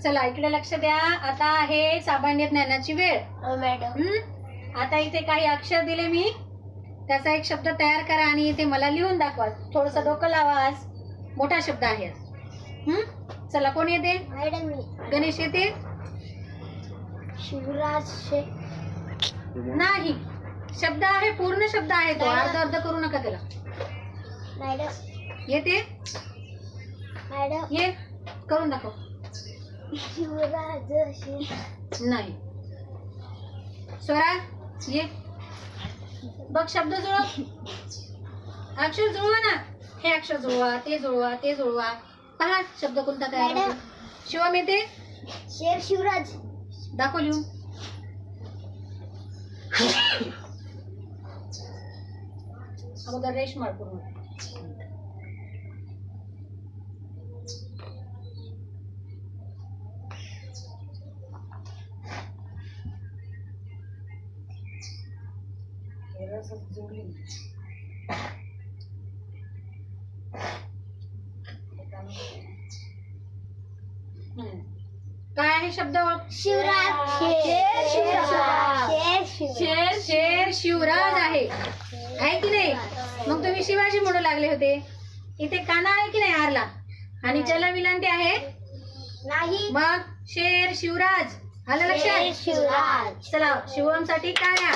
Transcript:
चला इकडे लक्ष द्या. आता आहे सामान्य ज्ञानाची वेळ. मॅडम आता इथे काही अक्षर दिले मी, त्याचा एक शब्द तयार करा आणि इथे मला लिहून दाखवा. थोडस डोकं लावा, आज मोठा शब्द आहे. चला कोण येते? मॅडम मी गणेश येते? शिवराज नाही, शब्द आहे, पूर्ण शब्द आहे तो, अर्ध अर्ध करू नका त्याला. मॅडम येते? मॅडम ये करून दाखव. शिवराज नाही. स्वरा ये बघ, शब्द जुळव, अक्षर जुळवा ना. हे अक्षर जुळवा, ते जुळवा, ते जुळवा. पहा शब्द कोणता काय. मॅडम. शिवम येते? शेर शिवराज दाखव लिहून. अगोदर रेश मार पूर्ण. काय आहे शब्द? शिवराज शेर शेर शिवराज आहे की नाही? मग तुम्ही शिवाजी म्हणू लागले होते. इथे काना आहे की नाही आरला? आणि चला विलांटी आहे नाही. मग शेर शिवराज आलं लक्षात? शिवराज चला शिवम साठी टाळ्या.